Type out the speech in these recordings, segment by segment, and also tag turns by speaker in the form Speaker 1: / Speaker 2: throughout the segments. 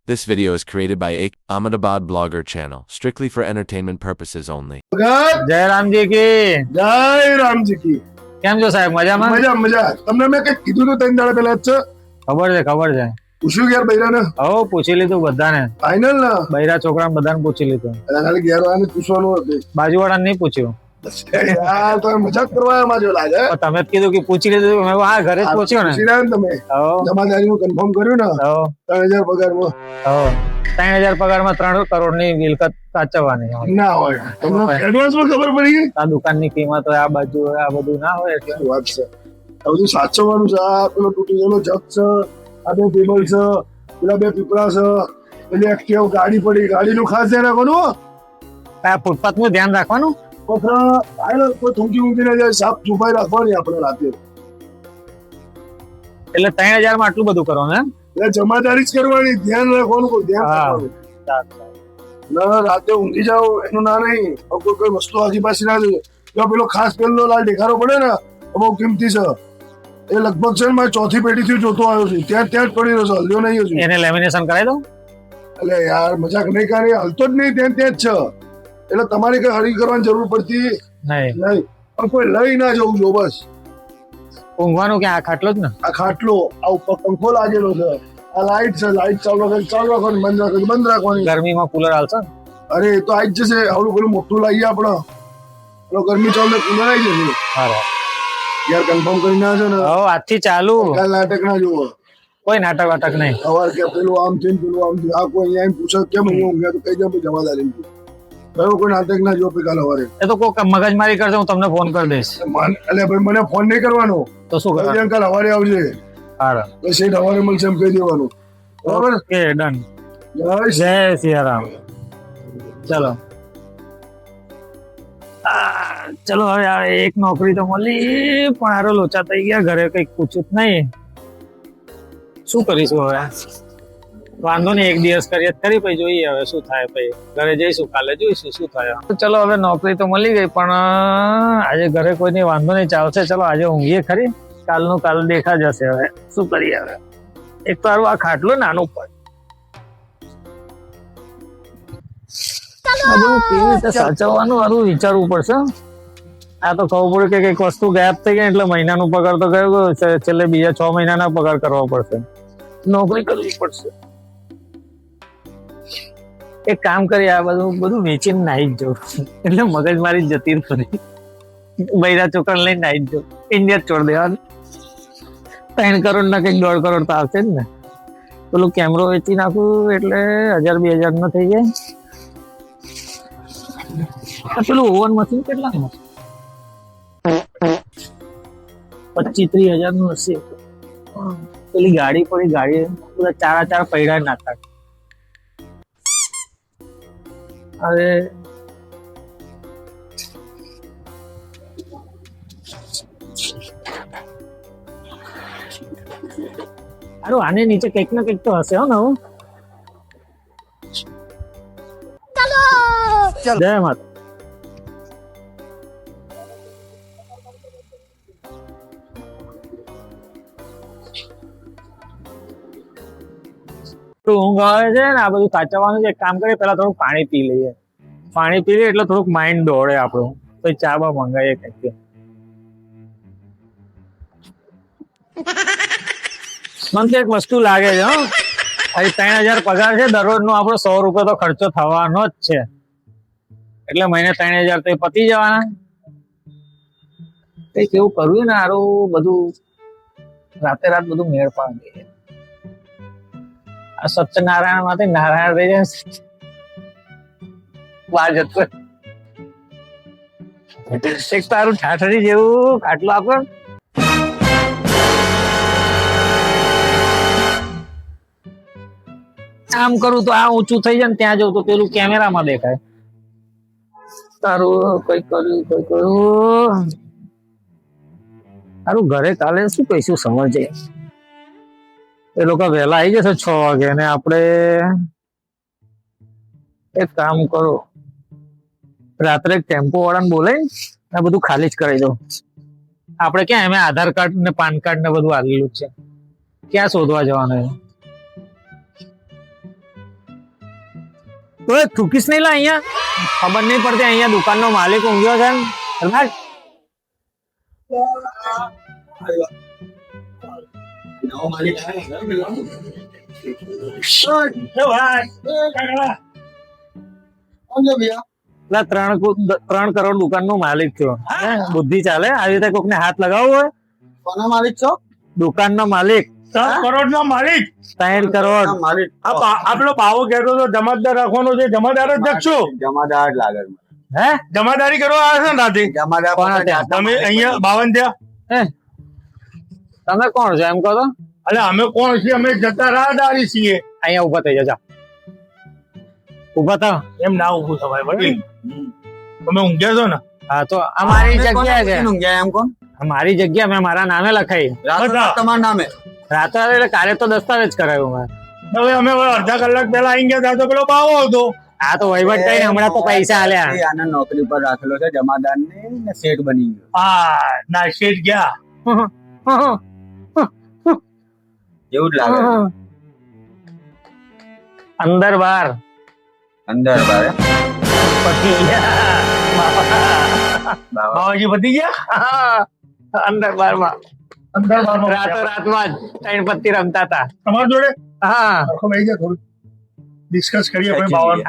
Speaker 1: This video is created by Ahmedabad blogger channel, strictly for entertainment purposes only.
Speaker 2: ભગત
Speaker 3: જય રામજી કી
Speaker 2: જય રામજી કી
Speaker 3: કેમ છો સાહેબ મજામાં
Speaker 2: મજા મજા તમને મેં કઈ કીધું તું 3 દાડા પહેલા જ છે
Speaker 3: ખબર છે
Speaker 2: પૂછ્યું યાર બૈરાને
Speaker 3: હો પૂછી લીધું બધાને
Speaker 2: ફાઇનલ ના
Speaker 3: બૈરા છોકરાને બધાને પૂછી લીધું
Speaker 2: ખાલી ઘેર આને પૂછવાનું હતું
Speaker 3: બાજુવાળાને નહીં પૂછ્યું
Speaker 2: યાર તમે મજાક કરવા એમાં જો લાગે
Speaker 3: પણ તમે જ કીધું કે પૂછી લીધું મેં કીધું, હા ઘરે જ પૂછ્યો ને
Speaker 2: પૂછી રહ્યા ને તમે
Speaker 3: હો
Speaker 2: જમાદારીનું કન્ફર્મ કર્યું ને
Speaker 3: હો
Speaker 2: 3000 પગારમાં
Speaker 3: હો 3000 પગારમાં 3 કરોડની મિલકત સાચવવાની
Speaker 2: ના હોય તમને એડવાન્સમાં ખબર પડી ગઈ
Speaker 3: આ દુકાનની કિંમત હોય આ બાજુ હોય આ બધું ના હોય એટલે
Speaker 2: શું વાત છે આ બધું સાચવવાનું છે આ પેલો તૂટી ગયેલો જગ છે આ બે ટેબલ છે પેલા બે પીપળા છે પેલી એક્ટિવ ગાડી પડી ગાડીનું ખાસ ધ્યાન રાખવાનું હો.
Speaker 3: આ ફૂટપાથનું ધ્યાન રાખવાનું
Speaker 2: કોકરા આયલો કોઈ થૂંકી ઊંઘી ના જાય સાફ છુપાઈ રાખવાની આપણે રાતે
Speaker 3: એટલે 3000 માં આટલું બધું કરવાનું એમ
Speaker 2: એટલે જમાદારી જ કરવાની ધ્યાન રાખવાનું કોઈ ધ્યાન
Speaker 3: હા.
Speaker 2: રાખવાનું ના રાતે ઊંઘી જાઓ એનું ના નહીં કોઈ વસ્તુ આગી પાછી ના જોઈએ જો પેલો ખાસ પેલો લાલ દેખાડો પડે ને બહુ કિંમતી છે એ લગભગ છે ને મારી ચોથી પેઢીથી જોતો આવ્યો છું ત્યાં જ પડી રહ્યો છે હલ્યો નહીં હજુ
Speaker 3: એને લેમિનેશન કરાવી દઉં
Speaker 2: એટલે યાર મજાક નહીં કરે હલતો જ નહીં ત્યાં જ છે એટલે તમારે કઈ હરી કરવાની જરૂર પડતી
Speaker 3: નહીં
Speaker 2: નહીં પણ કોઈ લઈ ના જવું જો બસ
Speaker 3: ઊંઘવાનું ક્યાં આ ખાટલો જ ને
Speaker 2: આ ખાટલો આ ઉપર પંખો લાગેલો છે આ લાઈટ છે લાઈટ ચાલુ રાખવાની બંધ રાખવાની
Speaker 3: ગરમીમાં કુલર હાલશે ને?
Speaker 2: અરે એ તો આવી જ જશે આવડું પેલું મોટું લાવીએ આપણે પેલો ગરમી ચાલુ કુલર આવી જશે
Speaker 3: હા
Speaker 2: યાર કન્ફર્મ કરી ના છે ને
Speaker 3: હો આજથી ચાલુ
Speaker 2: કાલ નાટક ના જોવો
Speaker 3: કોઈ નાટક વાટક નહીં
Speaker 2: સવાર કે પેલું આમ થઈને પેલું આમ થયું આ કોઈ અહીંયા પૂછે કેમ અહીંયા ઊંઘ્યા તો કઈ જાવ જવાદારી ભાઈ કોઈ નાટક ના જોવો કાલ સવારે
Speaker 3: એ તો કોઈ મગજમારી કરશે હું તમને ફોન કરી દઈશ
Speaker 2: એટલે ભાઈ મને ફોન નહીં કરવાનો
Speaker 3: તો શું કરવાનું
Speaker 2: કાલ સવારે આવજે
Speaker 3: હારા
Speaker 2: તો શેઠ સવારે મળશે એમ કહી દેવાનું બરાબર
Speaker 3: ઓકે ડન
Speaker 2: જય
Speaker 3: જય સિયારામ ચલો ચલો હવે આ એક નોકરી તો મળી પણ હારો લોચા થઈ ગયા ઘરે કઈક પૂછ્યું જ નહીં શું કરીશું હવે વાંધો નહીં એક દિવસ કરીએ તો ખરી પછી જોઈએ હવે શું થાય પછી ઘરે જઈશું કાલે જોઈશું શું થાય તો ચલો હવે નોકરી તો મળી ગઈ પણ આજે ઘરે કોઈની વાંધો નહીં ચાલશે ચલો આજે ઊંઘીએ ખરી કાલનું કાલ દેખા જશે હવે શું કરીએ હવે એક તો હારું આ ખાટલું નાનું પડ આ બધું કેવી રીતે સાચવવાનું હારું વિચારવું પડશે આ તો ખબર પડે કે કઈક વસ્તુ ગાયબ થઈ ગઈ એટલે મહિનાનો પગાર તો ગયો છેલ્લે બીજા 6 મહિનાના પગાર કરવા પડશે નોકરી કરવી પડશે એક કામ કરી આ બધું વેચીને નાહી જ જવું એટલે મગજ મારી જતી ફરી બૈરા છોકરા લઈને નાહી જ જવું ઇન્ડિયા છોડ દેવાનું 3 કરોડ ના કઈક 1.5 કરોડ તો આવશે જ ને પેલું કેમેરો વેચી નાખું એટલે 1000-2000 નો થઈ જાય પેલું ઓવન મશીન કેટલાનું 25-30 હજાર નું હશે પેલી ગાડી પડી ગાડી બધા 4 પૈડા નાખતા અરે અરે આને નીચે કંઈક ના કંઈક તો હશે હો ને જય માતા ઊંઘ આવે છે ને આ બધું સાચવવાનું છે એક કામ કરીએ પેલા થોડું પાણી પી લઈએ પાણી પી લઈએ એટલે થોડુંક માઇન્ડ દોડે આપણું પછી ચા બા મંગાવીએ કંઈક મને તો એક વસ્તુ લાગે છે હો આજે 3000 પગાર છે દરરોજ નો આપણો 100 રૂપિયા તો ખર્ચો થવાનો જ છે એટલે મહિને 3000 તો એ પતી જવાના કઈક એવું કરવું ને સારું બધું રાતે રાત બધું મેળ પાડી આ સત્યનારાયણ માંથી નારાયણ થઈ જાય વાર જતો એક તારું ઠાઠરી જેવું ખાટલું આપો આમ કરું તો આ ઊંચું થઈ જાય ને ત્યાં જવું તો પેલું કેમેરામાં દેખાય તારું કઈ કર્યું તારું ઘરે કાલે શું કહીશું સમજે એ લોકો વહેલા આવી જશે 6 વાગે અને આપણે એક કામ કરો રાત્રે ટેમ્પો વાળાને બોલાવી આ બધું ખાલી જ કરી દો આપણે ક્યાં એમ આધાર કાર્ડ ને પાન કાર્ડ ને બધું આવેલું છે ક્યાં શોધવા જવાનું તો એ થૂકીશ નહીં લા અહીંયા ખબર નહીં પડતી અહીંયા દુકાનનો માલિક ઊંઘ્યો છે ને. હલવાડ.
Speaker 4: નવો માલિક આવ્યો.
Speaker 3: લા 3 કરોડ દુકાનનો માલિક થયો. હે? બુદ્ધિ ચાલે આવી રીતે કોકને હાથ લગાવવો હોય.
Speaker 4: કોના માલિક છો?
Speaker 3: દુકાનનો માલિક
Speaker 2: 10 કરોડનો માલિક
Speaker 3: 3 કરોડ.
Speaker 4: માલિક
Speaker 2: આપણો ભાવો કહેતો તો જમાદાર રાખવાનો છે, જમાદાર જ રાખશો.
Speaker 4: જમાદાર લાગે છે.
Speaker 3: હે
Speaker 2: જમાદારી કરવા આવ્યા છે ને રાતે
Speaker 4: જમાદાર
Speaker 3: કોના
Speaker 4: પાસે
Speaker 3: ત્યાં?
Speaker 2: તમે અહીંયા 52 થયા.
Speaker 3: હે તમે કોણ છો એમ કહો તો
Speaker 2: અલે અમે કોણ છીએ? અમે જતા રાહદારી છીએ.
Speaker 3: અહીંયા ઉભા થઈ જા ઉભા થાવ.
Speaker 2: એમ ના ઊભું થવાય વડીલ. તમે ઊંઘ્યા છો ને?
Speaker 3: હા તો અમારી જગ્યા છે.
Speaker 4: ઊંઘ્યા એમ કોણ?
Speaker 3: મારી જગ્યા મેં મારા નામે લખાઈ.
Speaker 4: રાતોરાત તમારા નામે?
Speaker 3: રાત્રે એટલે કાલે તો દસ્તાવેજ કરાવ્યું મેં.
Speaker 2: હવે અમે અડધા કલાક પહેલા આવી ગયા હતા તો પેલો બાવો હતો.
Speaker 3: આ તો વહીવટ કરીને હમણાં તો પૈસા આલ્યા.
Speaker 4: એ આને નોકરી પર રાખેલો છે જમાદાર ને શેઠ બની ગયો.
Speaker 2: હા ના શેઠ ગયા.
Speaker 4: એવું જ લાગે છે.
Speaker 3: અંદર બહાર
Speaker 4: અંદર બારે
Speaker 3: પતી ગયા.
Speaker 2: બાવાજી પતી ગયા.
Speaker 3: અંદર બહાર માં
Speaker 2: અંદર બારમાં
Speaker 3: રાતો રાતમાં જ 3 પત્તી રમતા હતા.
Speaker 2: તમારી જોડે
Speaker 3: હા
Speaker 2: આખો બેસી ગયા થોડું ડિસ્કસ કરીએ આપણે બાવાનું.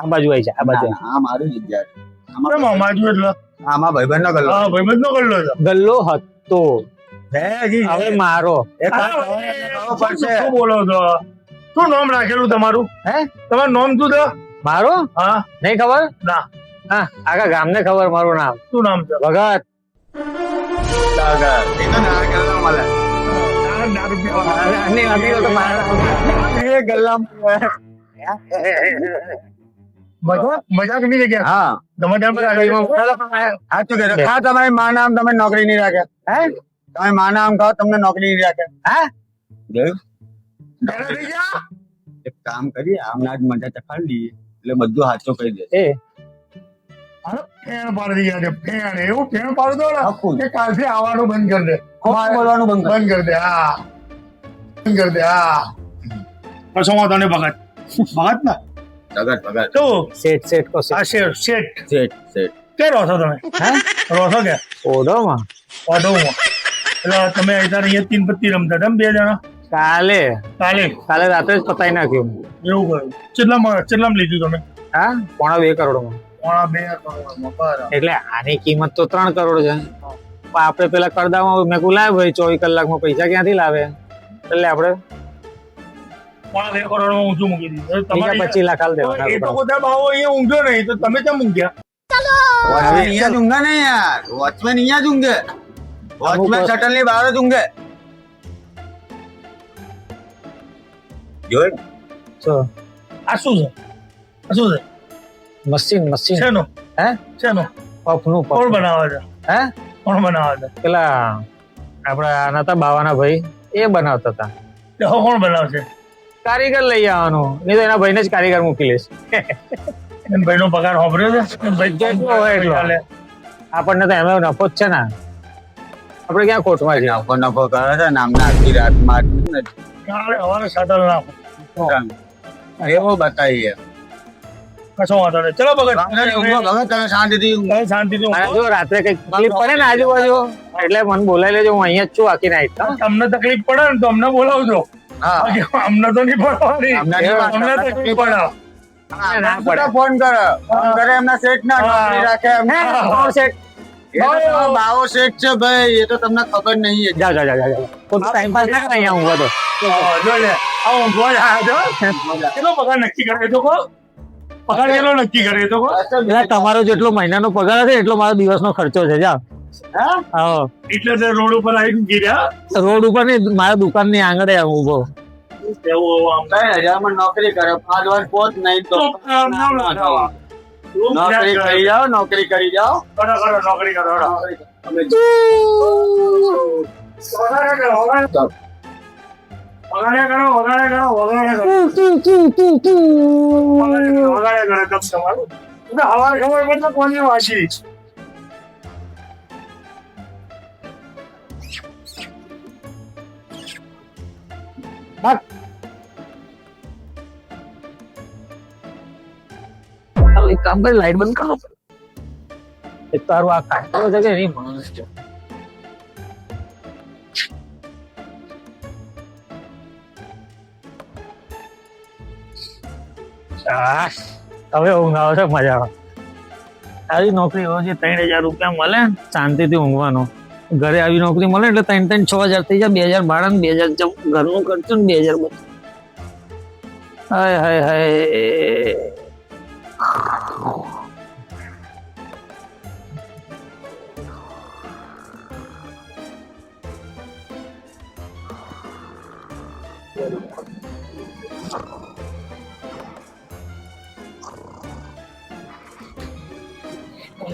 Speaker 3: આ બાજુ આવી જાય આ બાજુ.
Speaker 4: આ મારી જગ્યા છે.
Speaker 2: કેમ અમાજુ એટલે
Speaker 4: આમાં ભાઈબંધ નો ગલ્લો.
Speaker 2: હા ભાઈબંધ નો કરલો છે.
Speaker 3: ગલ્લો હતો
Speaker 2: હે જી
Speaker 3: હવે મારો.
Speaker 2: શું બોલો છો? શું નામ રાખેલું તમારું?
Speaker 3: હે
Speaker 2: તમારું નામ શું છે?
Speaker 3: મારો
Speaker 2: હા
Speaker 3: નહીં ખબર.
Speaker 2: ના
Speaker 3: હા આખા ગામને ખબર મારું નામ
Speaker 2: શું નામ છે?
Speaker 3: ભગત.
Speaker 4: એ તો ના ગલ્લો મળે.
Speaker 2: ના રૂપિયા
Speaker 3: નહીં નથી તો મારા નામ.
Speaker 4: એ ગલ્લા
Speaker 2: મજાક નહીં જગ્યા.
Speaker 4: હા
Speaker 2: જમાદાર પર
Speaker 4: સાચું કહેજો. ખા તમારી માં નામ તમે નોકરી નહીં રાખે.
Speaker 3: હે
Speaker 4: તમે માં નામ ખાઓ તમને નોકરી નહીં રાખે.
Speaker 3: હા
Speaker 4: જોયું?
Speaker 2: થઈ ગયા.
Speaker 4: એક કામ કરીએ આમના જ મજા ચખાડી દઈએ એટલે બધું સાચું કહી દે.
Speaker 3: એ
Speaker 2: ફેણ પાડી ગયા છે. ફેણ એવું ફેણ પાડી દો
Speaker 4: હકુ.
Speaker 2: ને કે કાલથી આવવાનું બંધ કરી દે.
Speaker 4: ખોટું બોલવાનું બંધ કર.
Speaker 2: બંધ કરી દે. હા બંધ કરી દે. હા કશો વાંધો નહીં ભગત. ભગત ને
Speaker 4: ભગત ભગત
Speaker 2: તો
Speaker 3: શેઠ શેઠ કો
Speaker 2: આ શેઠ શેઠ
Speaker 4: શેઠ શેઠ
Speaker 2: ક્યાં રહો છો તમે?
Speaker 3: હે
Speaker 2: રહો છો કે
Speaker 3: ઓઢોમાં
Speaker 2: વાઢવમાં? એટલે તમે અત્યારે અહીંયા 3 પત્તી રમતા હતા ને 2 જણા
Speaker 3: કાલે
Speaker 2: કાલે
Speaker 3: રાત્રે જ પતાઈ નાખ્યું.
Speaker 2: એવું કર્યું? કેટલામાં લીધું તમે?
Speaker 3: હા 2.5 કરોડમાં.
Speaker 2: 2.5 કરોડમાં. બરાબર.
Speaker 3: એટલે આની કિંમત તો 3 કરોડ છે. પણ આપણે પેલા કરદામાં મેં કહું લાવ ભાઈ 24 કલાકમાં પૈસા ક્યાંથી લાવે એટલે આપણે
Speaker 2: 2.5 કરોડમાં ઊંચું મૂકી દીધું.
Speaker 3: બીજા 25 લાખ હાલ દેવાના.
Speaker 2: એ તો બધા ભાવો અહીંયા ઊંઘ્યો નહીં તો તમે કેમ ઊંઘ્યા?
Speaker 4: વોચમેન અહીંયા જ ઊંઘે ને યાર. વોચમેન અહીંયા જ ઊંઘે. વોચમેન શટલ ની બહાર જ ઊંઘે. જોઈ
Speaker 3: તો
Speaker 2: આ શું છે? આ શું છે?
Speaker 3: મશીન
Speaker 2: શેનું?
Speaker 3: હે
Speaker 2: શેનું?
Speaker 3: પફનું
Speaker 2: કોણ
Speaker 3: પફ.
Speaker 2: બનાવે છે?
Speaker 3: હે
Speaker 2: કોણ બનાવે છે?
Speaker 3: પેલા આપડા નતા બાવાના ભાઈ એ બનાવતા હતા.
Speaker 2: તે હવે કોણ બનાવશે?
Speaker 3: કારીગર લઈ આવવાનું નહીં તો એના ભાઈને જ કારીગર મૂકી લઈશ.
Speaker 2: એમ ભાઈનો પગાર હોભર્યો છે? એમ ભાઈ
Speaker 3: જેટલો હોય એટલો.
Speaker 2: ચાલે.
Speaker 3: આપણને તો એમાં નફો જ છે ને. આપણે ક્યાં ખોટમાં છે?
Speaker 4: નફો નફો કરે છે નામના આખી રાતમાં
Speaker 2: કાલે હવારે સાટલ નાખો.
Speaker 4: એવો બતાવીએ.
Speaker 2: કશો વાંધો નહીં. ચલો ભગત
Speaker 4: હવે તમે શાંતિથી ઊંઘો.
Speaker 2: હવે શાંતિથી
Speaker 3: અને
Speaker 2: ઊંઘો.
Speaker 3: જો રાત્રે કઈક તકલીફ પડે ને આજુબાજુ એટલે મને બોલાવી લેજો હું અહીંયા જ છું આખી નાઈટ.
Speaker 2: તમને તકલીફ પડે ને તો અમને બોલાવજો.
Speaker 4: હા
Speaker 2: બાકી અમને તો નહીં પડવાની.
Speaker 4: અમને નહીં પડે.
Speaker 2: અમને તકલીફ પડે.
Speaker 3: ના પડે.
Speaker 4: ફોન કરે એમના શેઠ ના નોકરી રાખે એમને.
Speaker 3: કોણ છે?
Speaker 4: એ તો તમારો બાવો શેઠ છે ભાઈ એ તો તમને ખબર નહીં.
Speaker 3: જાઓ ખોટું ટાઈમ પાસ ના કરે અહીંયા ઊંઘવા તો.
Speaker 2: જો લે આ ઊંઘવા જ આવ્યા છો. કેટલો પગાર નક્કી કરે તો કહો? પગાર કેટલો નક્કી કરે તો કહો?
Speaker 3: એટલે તમારો જેટલો મહિનાનો પગાર હશે એટલો મારો દિવસનો ખર્ચો છે. જાઓ
Speaker 4: હા
Speaker 3: હા
Speaker 2: એટલે તે રોડ ઉપર આવીને ગીર્યા.
Speaker 3: રોડ ઉપર નહીં મારા દુકાનની આંગળે આમ ઊભો.
Speaker 2: એવું આમ
Speaker 4: 10,000 નોકરી કરે 5 વાર પહોંચ નહીં તો નોકરી કરી જાઓ નોકરી કરી જાઓ.
Speaker 2: કરો નોકરી કરો હેડો. વગાડે કરો વગાડે કરો કપ તમારું. હવારે ખબર પડતો કોની વાંચી.
Speaker 3: એક કામ કરી લાઈટ બંધ કરો. એક તારું આ કાઢો છે કે નહીં માણસ છે. હવે ઊંઘ આવે છે મજા આવે. આવી નોકરી હોય છે 3,000 રૂપિયા મળે શાંતિથી ઊંઘવાનો. ઘરે આવી નોકરી મળે એટલે 3,000 6,000 થઈ જાય. 2,000 ભાડા ને 2,000 ઘરનું ખર્ચો ને 2,000 બચે. હાય હાય હાય.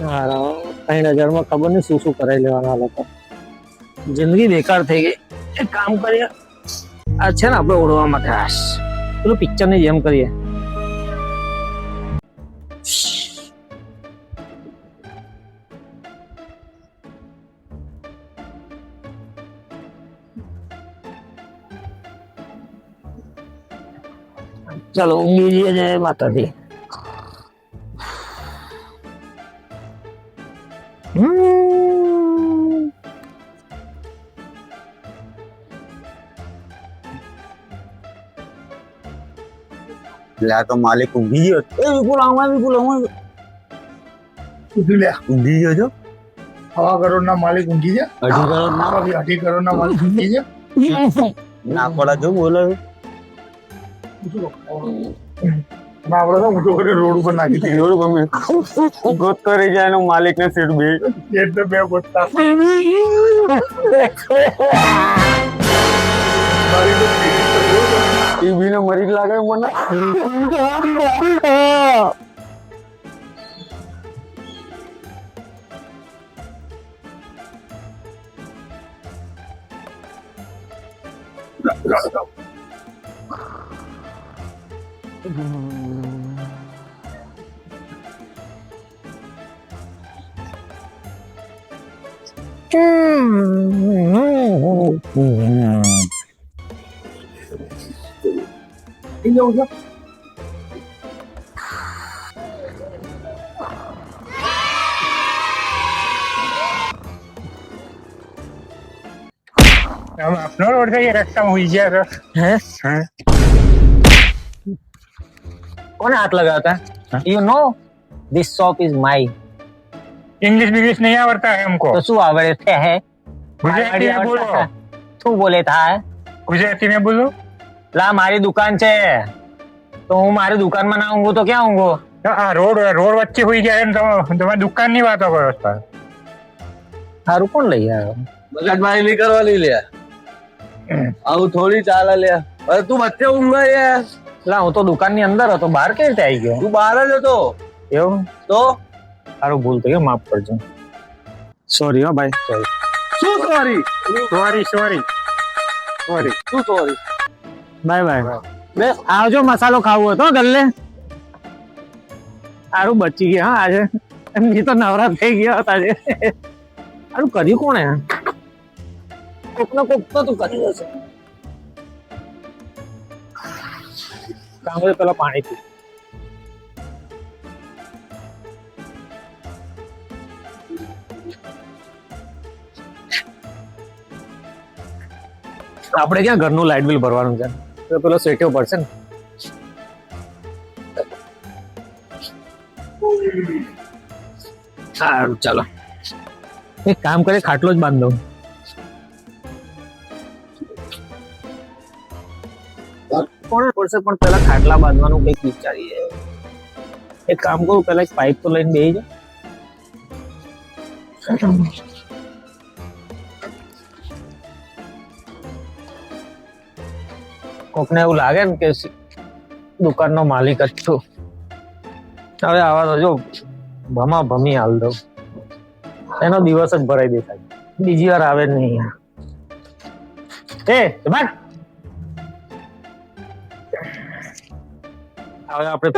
Speaker 3: હા, 3,000 માં ખબર નહીં શું શું કરાવી લેવાના લોકો. જિંદગી બેકાર થઈ ગઈ. એક કામ કરીએ, આ છે ને આપણે ઓળવા માટે પેલું પિક્ચર ની જેમ કરીએ. ચલો ઊંઘી જઈએ જય માતાજી.
Speaker 4: લે તો માલિક ઊંઘી ગયો.
Speaker 3: એ વિપુલ આમાં
Speaker 2: ઉઠી લે.
Speaker 4: ઊંઘી ગયો છો?
Speaker 2: 1.5 કરોડના માલિક ઊંઘી ગયા.
Speaker 4: 2.5 કરોડ ના
Speaker 2: 2.5 કરોડના માલિક ઊંઘી ગયા.
Speaker 4: ના પડા જો બોલો.
Speaker 2: આપણે તો ઊંધો કરી રોડ ઉપર નાખી દીધી.
Speaker 4: રોડ ગમે ગોતતો રહી જાય એનો માલિક ને સીટ બે
Speaker 2: એટલે બે ગોતતા.
Speaker 4: ટીવી ને મરી લાગે મને.
Speaker 5: अपना रोड से ये रस्ता हुई गया
Speaker 3: हैं? कौन हाथ लगाता है? You know, this shop is mine.
Speaker 5: English बिग्लिश नहीं आवड़ता है हमको.
Speaker 3: तो શું આવડે છે હે?
Speaker 5: गुजराती में बोलो.
Speaker 3: શું બોલે થાય?
Speaker 5: गुजराती में बोलो.
Speaker 3: લા મારી દુકાન છે તો હું મારી દુકાનમાં ના ઊંઘું તો ક્યાં ઊંઘું?
Speaker 5: हाँ रोड रोड वच्चे हुई गया है तो तुम्हारी दुकान नहीं बात करो उस पर.
Speaker 3: સારું કોણ લઈ આવ્યો?
Speaker 6: મગજમારી નહીં કરવાની લે. આવું થોડી ચાલે લે. અરે તું વચ્ચે ઊંઘા યાર.
Speaker 3: લા હું તો દુકાનની અંદર હતો, બહાર કેવી રીતે આવી ગયો?
Speaker 6: તું બહાર જ હતો.
Speaker 3: એવું
Speaker 6: તો
Speaker 3: સારું ભૂલ થઈ ગયો, માફ કરજો. સોરી હો ભાઈ, સોરી.
Speaker 6: શું સોરી?
Speaker 5: Sorry sorry sorry.
Speaker 6: શું સોરી?
Speaker 3: Bye bye. બે આવજો, મસાલો ખાવો હતો ગલ્લે. સારું બચી ગયા હા આજે. એમની તો નવરા થઈ ગયા હતા આજે. સારું કર્યું કોણે? કોકનો કોક તો કર્યું હશે. કામ કરે પેલા પાણી પી. આપણે ક્યાં ઘરનું લાઇટ બિલ ભરવાનું છે, તો પેલો સેટ્યો પડશે ને. સારું ચાલો એક કામ કરે, ખાટલો જ બાંધ દઉં. કોણ પડશે પણ પેલા ખાટલા બાંધવાનું કઈક વિચારીએ. એક કામ કરું, પેલા એક પાઇપ તો લઈને બેસી જાઉં. કોકને એવું લાગે ને કે દુકાનનો માલિક જ છું. હવે આવા તો જો ભમા ભમી હાલ દઉં, એનો દિવસ જ ભરાઈ દેખાય, બીજી વાર આવે જ નહીં. હવે આપણે